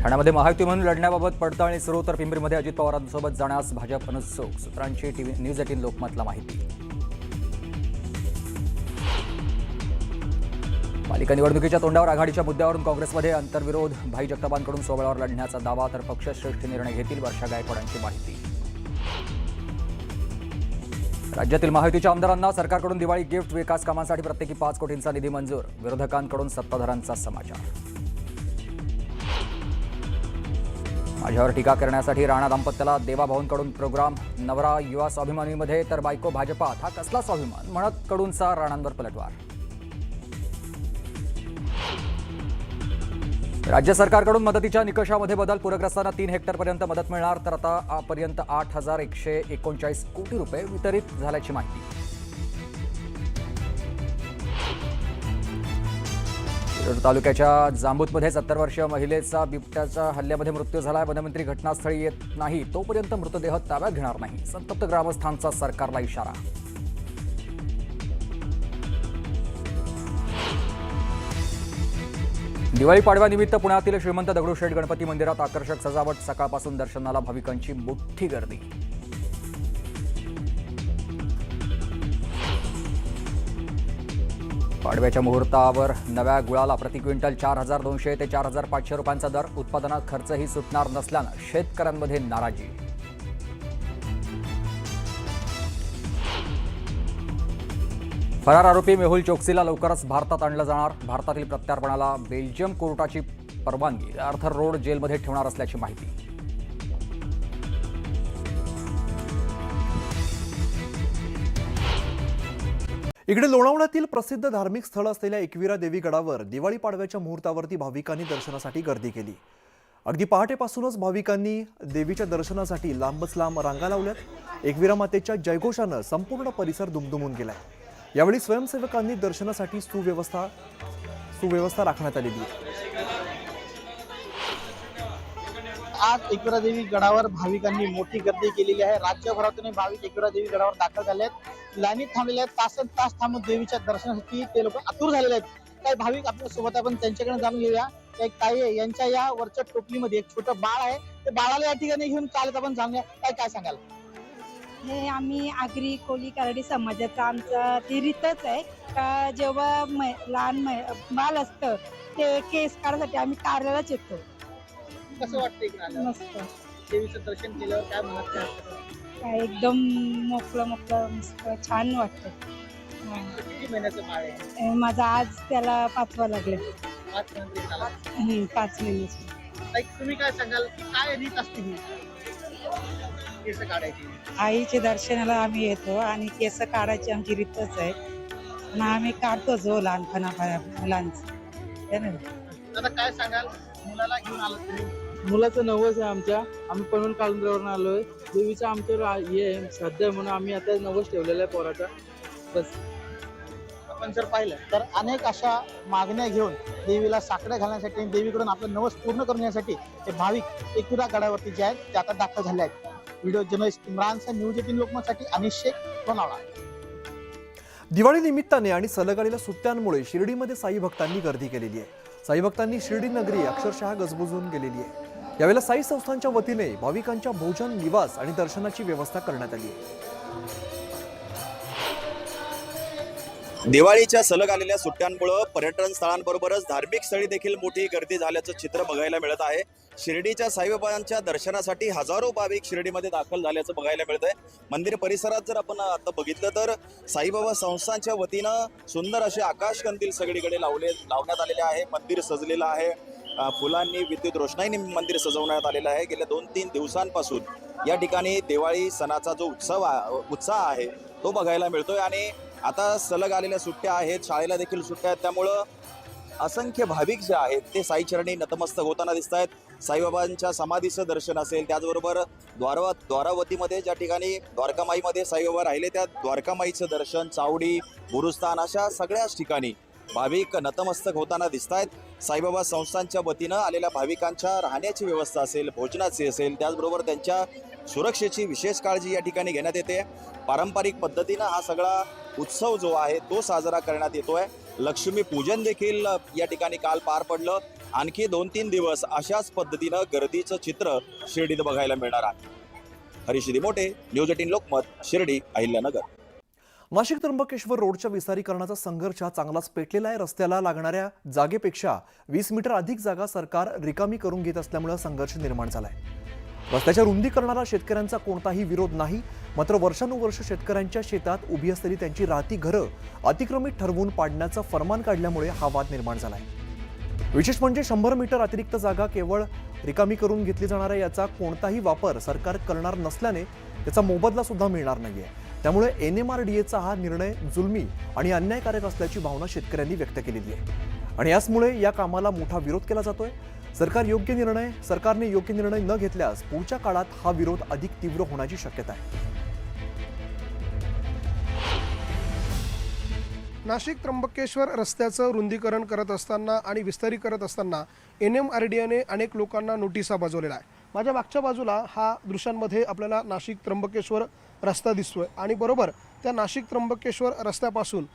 ठाण्यामध्ये महायुती म्हणून लढण्याबाबत पडताळणी सुरू, तर पिंपरीमध्ये अजित पवारांसोबत जाण्यास भाजप अनुत्सुक. सूत्रांची न्यूज 18 लोकमतला माहिती. पालिका निवडणुकीच्या तोंडावर आघाडीच्या मुद्द्यावरून काँग्रेसमध्ये अंतर्विरोध. भाई जगतापांकडून स्वबळावर लढण्याचा दावा, तर पक्षश्रेष्ठ निर्णय घेतील. वर्षा गायकवाडांची माहिती. राज्यातील महायुतीच्या आमदारांना सरकारकडून दिवाळी गिफ्ट. विकास कामांसाठी प्रत्येकी 5 कोटींचा निधी मंजूर. विरोधकांकडून सत्ताधाऱ्यांचा समाचार. माझ्यावर टीका करण्यासाठी राणा दाम्पत्याला देवाभाऊंकडून प्रोग्राम. नवरा युवा स्वाभिमानीमध्ये तर बायको भाजपात. हा कसला स्वाभिमान म्हणत कडूंचा राणांवर पलटवार. राज्य सरकारकडून मदतीच्या निकषामध्ये बदल. पूरग्रस्तांना 3 हेक्टरपर्यंत मदत मिळणार, तर आता पर्यंत 8,139 कोटी रुपये वितरित झाल्याची माहिती. शिरूर तालुक्याच्या जांबूतमध्ये 70 वर्षीय महिलेचा बिबट्याच्या हल्ल्यामध्ये मृत्यू झाला. वनमंत्री घटनास्थळी येत नाही तोपर्यंत मृतदेह ताब्यात घेणार नाही. संतप्त ग्रामस्थांचा सरकारला इशारा. दिवाळी पाडव्यानिमित्त पुण्यातील श्रीमंत दगडूशेठ गणपती मंदिरात आकर्षक सजावट. सकाळपासून दर्शनाला भाविकांची मोठी गर्दी. पाडव्याच्या मुहूर्तावर नव्या गुळाला प्रति क्विंटल 4,200 ते 4,500 रुपयांचा दर. उत्पादनात खर्चही सुटणार नसल्यानं शेतकऱ्यांमध्ये नाराजी. फरार आरोपी मेहुल चोक्सीला लवकरच भारतात आणलं जाणार. भारतातील प्रत्यार्पणाला बेल्जियम कोर्टाची परवानगी. आर्थर रोड जेलमध्ये ठेवणार असल्याची माहिती. इकडे लोणावळ्यातील प्रसिद्ध धार्मिक स्थळ असलेल्या एकविरा देवी गडावर दिवाळी पाडव्याच्या मुहूर्तावरती भाविकांनी दर्शनासाठी गर्दी केली. अगदी पहाटेपासूनच भाविकांनी देवीच्या दर्शनासाठी लांबच लांब रांगा लावल्यात. एकविरा मातेच्या जयघोषानं संपूर्ण परिसर दुमदुमून गेलाय. यावेळी स्वयंसेवकांनी दर्शनासाठी सुव्यवस्था राखण्यात आलेली आहे. आज एकविरा देवी गडावर भाविकांनी मोठी गर्दी केलेली आहे. राज्यभरातून भाविक एकविरा देवी गडावर दाखल झाले आहेत. लाईनीत थांबलेले आहेत. तासन तास थांबून देवीच्या दर्शनासाठी ते लोक आतुर झालेले आहेत. काही भाविक आपल्या सोबत आपण त्यांच्याकडे जाणून घेऊया. एक ताई आहे, यांच्या या वरच्या टोपलीमध्ये एक छोटं बाळ आहे. ते बाळाला या ठिकाणी घेऊन चालत आपण जाणूया. काय सांगाल? हे आम्ही आगरी कोली कराडी समाजाचा आमचा ती रीतच आहे का जेव्हा लहान बाल असतं ते केस काढण्यासाठी आम्ही कार्यालयात येतो. कसं वाटतं इकडे आल्यावर? मस्त देवीचं दर्शन केल्यावर काय म्हणत काय एकदम मोकळं मस्त छान वाटतं. किती महिन्याचं बाळ आहे? माझा आज त्याला 5वा लागले. 5 महिने झाला. 5 महिन्याची. तुम्ही काय सांगाल की काय रीत असते ही केस काढायची? आईच्या दर्शनाला आम्ही येतो आणि केस काढायची आमची रीतच आहे आणि आम्ही काढतोच हो लहानपणा मुलांचं. आता काय सांगाल? मुलाला घेऊन आलात तुम्ही? मुलाचं नवस आहे आमच्या. आम्ही पनवेल काळुंद्रावरून आलोय. देवीचं आमच्यावर हे श्रद्धा म्हणून आम्ही आता नवस ठेवलेला आहे पोराचा. बस. आपण जर पाहिलं तर अनेक अशा मागण्या घेऊन देवीला साकडं घालण्यासाठी आणि देवीकडून आपलं नवस पूर्ण करण्यासाठी हे भाविक एकविरा गडावरती जे आहेत ते आता दाखल झाले आहेत. व्हिडिओ जर्नलिस्ट इम्रानचा न्यूज 18 लोकमतसाठी अनिश शेख, लोणावळा. दिवाळी निमित्ताने आणि सलग आलेल्या सुट्ट्यांमुळे शिर्डीमध्ये साई भक्तांनी गर्दी केलेली आहे. साई भक्तांनी शिर्डी नगरी अक्षरशः गजबजून गेलेली आहे. यावेळेला साई संस्थांच्या वतीने भाविकांच्या भोजन, निवास आणि दर्शनाची व्यवस्था करण्यात आली आहे. दिवाळीच्या सलग आलेल्या सुट्ट्यांमुळे पर्यटन स्थळांबरोबरच धार्मिक स्थळी देखील मोठी गर्दी झाल्याचं चित्र बघायला मिळत आहे. शिर्डीच्या साईबाबांच्या दर्शनासाठी हजारो भाविक शिर्डीमध्ये दाखल झाल्याचं बघायला मिळत आहे. मंदिर परिसरात जर आपण आता बघितलं तर साईबाबा संस्थांच्या वतीनं सुंदर असे आकाशकंदील सगळीकडे लावण्यात आलेले आहे. मंदिर सजलेलं आहे. फुलांनी, विद्युत रोषणाईने मंदिर सजवण्यात आलेलं आहे. गेल्या 2-3 दिवसांपासून या ठिकाणी दिवाळी सणाचा जो उत्साह आहे तो बघायला मिळतोय. आणि आता सलग आलेल्या सुट्ट्या आहेत, शाळेला देखील सुट्ट्या आहेत, त्यामुळं असंख्य भाविक जे आहेत ते साईचरणी नतमस्तक होताना दिसत आहेत. साईबाबांच्या समाधीचं दर्शन असेल, त्याचबरोबर द्वारावतीमध्ये ज्या ठिकाणी द्वारकामाईमध्ये साईबाबा राहिले त्या द्वारकामाईचं दर्शन, चावडी, गुरुस्थान अशा सगळ्याच ठिकाणी भाविक नतमस्तक होताना दिसत आहेत. साईबाबा संस्थांच्या वतीनं आलेल्या भाविकांच्या राहण्याची व्यवस्था असेल, भोजनाची असेल, त्याचबरोबर त्यांच्या सुरक्षेची विशेष काळजी या ठिकाणी घेण्यात येते. पारंपरिक पद्धतीनं हा सगळा उत्सव जो आहे तो साजरा करण्यात येतोय. लक्ष्मी पूजन देखील या ठिकाणी काल पार पडलं. आणखी 2-3 दिवस अशाच पद्धतीनं गर्दीचं चित्र शिर्डीत बघायला मिळणार आहे. हरीश दिमोटे, न्यूज 18 लोकमत, शिर्डी, अहिल्यानगर. नाशिक त्र्यंबकेश्वर रोडच्या विस्तारीकरणाचा संघर्ष चांगलाच पेटलेला आहे. रस्त्याला लागणाऱ्या जागेपेक्षा 20 मीटर अधिक जागा सरकार रिकामी करून घेत असल्यामुळे संघर्ष निर्माण झालाय. रस्त्याच्या रुंदीकरणाला शेतकऱ्यांचा कोणताही विरोध नाही. मात्र वर्षानुवर्ष शेतकऱ्यांच्या शेतात उभी असलेली त्यांची राहती घरं अतिक्रमित ठरवून पाडण्याचं फरमान काढल्यामुळे हा वाद निर्माण झालाय. विशेष म्हणजे 100 मीटर अतिरिक्त जागा केवळ रिकामी करून घेतली जाणार आहे. याचा कोणताही वापर सरकार करणार नसल्याने त्याचा मोबदला सुद्धा मिळणार नाहीये. त्यामुळे NMRDAचा हा निर्णय जुलमी आणि अन्यायकारक असल्याची भावना शेतकऱ्यांनी व्यक्त केलेली आहे आणि याचमुळे या कामाला मोठा विरोध केला जातोय. सरकारने योग्य निर्णय न घेतल्यास पुढच्या काळात हा विरोध अधिक तीव्र होण्याची शक्यता आहे. नाशिक त्र्यंबकेश्वर रस्त्याचं रुंदीकरण करत असताना आणि विस्तारी करत असताना NMRDAने अनेक लोकांना नोटिसा बजावलेल्या आहे. माझ्या मागच्या बाजूला हा दृश्यांमध्ये आपल्याला नाशिक त्र्यंबकेश्वर रस्ता दिसतोय आणि बरोबर त्या नाशिक त्र्यंबकेश्वर रस्त्यापासून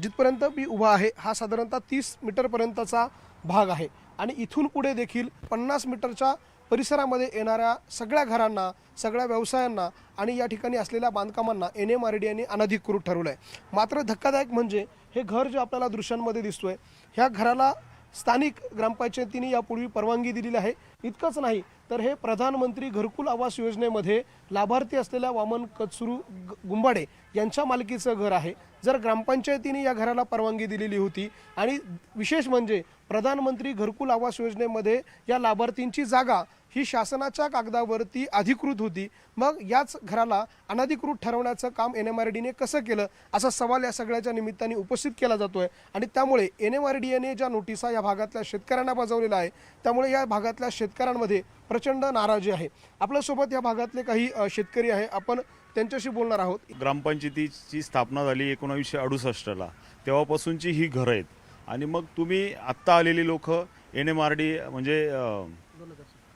जिथपर्यंत मी उभा आहे हा साधारणतः 30 मीटरपर्यंतचा भाग आहे आणि इथून पुढे देखील 50 मीटरच्या परिसरामध्ये येणाऱ्या सगळ्या घरांना, सगळ्या व्यवसायांना आणि या ठिकाणी असलेल्या बांधकामांना NMRDAने अनधिकृत ठरवलं आहे. मात्र धक्कादायक म्हणजे हे घर जे आपल्याला दृश्यांमध्ये दिसतोय ह्या घराला स्थानिक ग्रामपंचायतीने यापूर्वी परवानगी दिलेली आहे. इतकंच नाही तर हे प्रधानमंत्री घरकुल आवास योजनेमध्ये लाभार्थी असलेल्या वामन कचरू गुंबाडे यांच्या मालकीचं घर आहे. जर ग्रामपंचायतीने या घराला परवानगी दिलेली होती आणि विशेष म्हणजे प्रधानमंत्री घरकुल आवास योजनेमध्ये या लाभार्थींची जागा ही शासनाच्या कागदावरती अधिकृत होती, मग याच घराला अनधिकृत ठरवण्याचं काम NMRDAने कसं केलं असा सवाल या सगळ्याच्या निमित्ताने उपस्थित केला जातोय. आणि त्यामुळे NMRDAने ज्या नोटिसा या भागातल्या शेतकऱ्यांना बजावलेल्या आहे त्यामुळे या भागातल्या शेतकऱ्यांमध्ये प्रचंड नाराजी आहे. आपल्यासोबत या भागातले काही शेतकरी आहे, आपण त्यांच्याशी बोलणार आहोत. ग्रामपंचायतीची स्थापना झाली 1968ला, तेव्हापासूनची ही घरं आहेत आणि मग तुम्ही आत्ता आलेली लोक NMRDA म्हणजे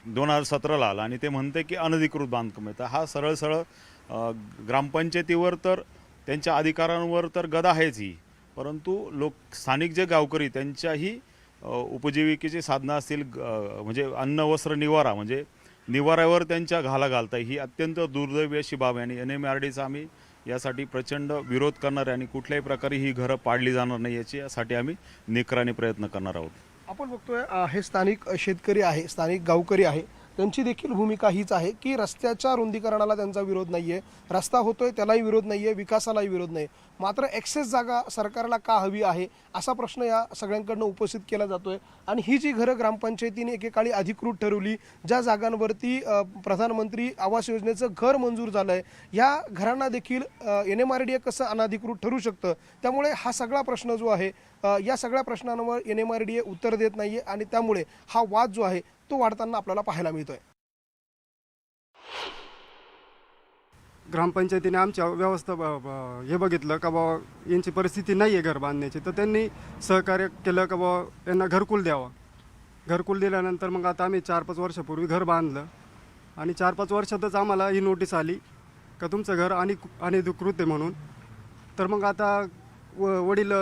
2017ला आला आणि ते म्हणते की अनधिकृत बांधकाम आहे. तर हा सरळ ग्रामपंचायतीवर तर त्यांच्या अधिकारांवर तर गदा आहेच ही, परंतु स्थानिक जे गावकरी त्यांच्याही उपजीविकेची साधनं असतील म्हणजे अन्न वस्त्र निवारा म्हणजे निवाऱ्यावर त्यांच्या घाला घालता ही अत्यंत दुर्दैवी अशी बाब आहे आणि NMRDAचा आम्ही यासाठी प्रचंड विरोध करणार आहे आणि कुठल्याही प्रकारे ही घरं पाडली जाणार नाही यासाठी आम्ही निकराने प्रयत्न करणार आहोत. आपण बघतोय हे स्थानिक शेतकरी आहे, स्थानिक गावकरी आहे, त्यांची देखील भूमिका हीच आहे की रस्त्याच्या रुंदीकरणाला त्यांचा विरोध नाहीये, रस्ता होतोय त्यालाही विरोध नाहीये, विकासालाही विरोध नाही. मात्र एक्सेस जागा सरकारला का हवी आहे असा प्रश्न या सगळ्यांकडनं उपस्थित केला जातोय. आणि ही जी घरं ग्रामपंचायतीने एकेकाळी अधिकृत ठरवली, ज्या जागांवरती प्रधानमंत्री आवास योजनेचं घर मंजूर झालंय, या घरांना देखील NMRDA कसं अनधिकृत ठरू शकतं. त्यामुळे हा सगळा प्रश्न जो आहे या सगळ्या प्रश्नांवर NMRDA उत्तर देत नाहीये आणि त्यामुळे हा वाद जो आहे तो वाढताना आपल्याला पाहायला मिळतोय. ग्रामपंचायतीने आमच्या व्यवस्था हे बघितलं का बाबा यांची परिस्थिती नाही आहे घर बांधण्याची, तर त्यांनी सहकार्य केलं का बाबा यांना घरकुल द्यावं. घरकुल दिल्यानंतर मग आता आम्ही 4-5 वर्षापूर्वी घर बांधलं आणि 4-5 वर्षातच आम्हाला ही नोटीस आली का तुमचं घर अनधिकृत आहे म्हणून. तर मग आता वडील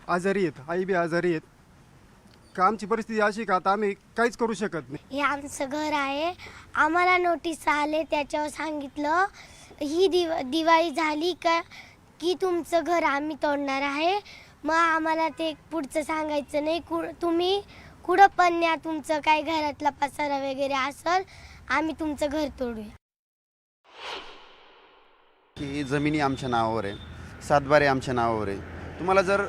आजारी आहेत, आई बी आजारी आहेत, का आमची परिस्थिती अशी का आता आम्ही काहीच करू शकत नाही. हे आमचं घर आहे, आम्हाला नोटीस आले त्याच्यावर सांगितलं ही दिवाळी झाली का की तुमचं घर आम्ही तोडणार आहे. मग आम्हाला ते पुढचं सांगायचं नाही, तुम्ही कुठं पण न्या, तुमचं काय घरातला पसारा वगैरे असेल आम्ही तुमचं घर तोडूया. की जमिनी आमच्या नावावर आहे, सातबारे आमच्या नावावर आहे. तुम्हाला जर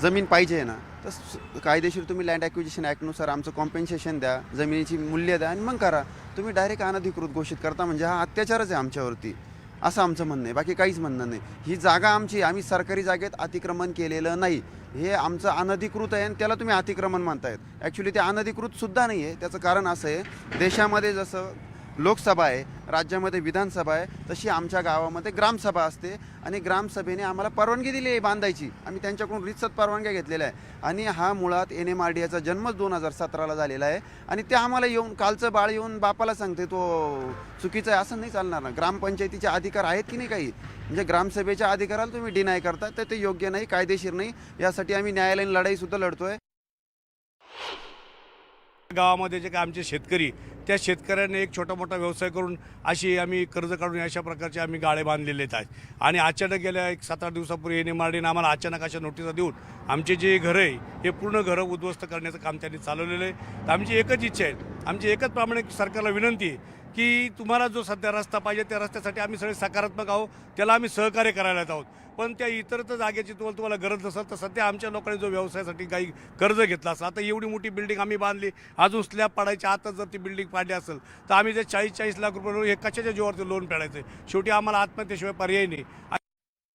जमीन पाहिजे आहे ना तर कायदेशीर तुम्ही लँड ॲक्विजिशन ॲक्टनुसार आमचं कॉम्पेन्सेशन द्या, जमिनीची मूल्य द्या आणि मग करा. तुम्ही डायरेक्ट अनधिकृत घोषित करता म्हणजे हा अत्याचारच आहे आमच्यावरती, असं आमचं म्हणणं आहे. बाकी काहीच म्हणणं नाही. ही जागा आमची, आम्ही सरकारी जागेत अतिक्रमण केलेलं नाही, हे आमचं अनधिकृत आहे आणि त्याला तुम्ही अतिक्रमण म्हणतायत. ॲक्च्युली ते अनधिकृतसुद्धा नाही आहे. त्याचं कारण असं आहे, देशामध्ये जसं लोकसभा आहे, राज्यामध्ये विधानसभा आहे, तशी आमच्या गावामध्ये ग्रामसभा असते आणि ग्रामसभेने आम्हाला परवानगी दिली आहे बांधायची. आम्ही त्यांच्याकडून रितसर परवानग्या घेतलेल्या आहे आणि हा मुळात NMRDAचा जन्मच 2017ला झालेला आहे आणि ते आम्हाला येऊन कालचं बाळ येऊन बापाला सांगते तो चुकीचं आहे असं नाही चालणार ना. ग्रामपंचायतीचे अधिकार आहेत की नाही काही, म्हणजे ग्रामसभेच्या अधिकाराला तुम्ही डिनाय करता तर ते योग्य नाही, कायदेशीर नाही. यासाठी आम्ही न्यायालयीन लढाईसुद्धा लढतोय. गावामध्ये जे काय आमचे शेतकरी, त्या शेतकऱ्यांनी एक छोटा मोठा व्यवसाय करून अशी आम्ही कर्ज काढून अशा प्रकारचे आम्ही गाळे बांधलेले आहेत. आणि अचानक गेल्या एक 7-8 दिवसापूर्वी NMRDने आम्हाला अचानक अशा नोटिसा देऊन आमचे जे घरं आहे हे पूर्ण घरं उद्ध्वस्त करण्याचं काम त्यांनी चालवलेलं आहे. तर आमची एकच इच्छा आहे, आमची एकच प्रामाणिक सरकारला विनंती आहे की तुम्हाला जो सध्या रस्ता पाहिजे त्या रस्त्यासाठी आम्ही सगळे सकारात्मक आहोत, त्याला आम्ही सहकार्य करायला आहोत. पण त्या इतर तर जागेची तुम्हाला गरज नसेल तर सध्या आमच्या लोकांनी जो व्यवसायासाठी काही कर्ज घेतला असेल, आता एवढी मोठी बिल्डिंग आम्ही बांधली, अजून स्लॅब पाडायच्या आतच जर ती बिल्डिंग पाडली असेल तर आम्ही जे 40-40 लाख रुपये हे कशाच्या जीवावरती लोन फेडायचं. शेवटी आम्हाला आत्महत्येशिवाय पर्याय नाही.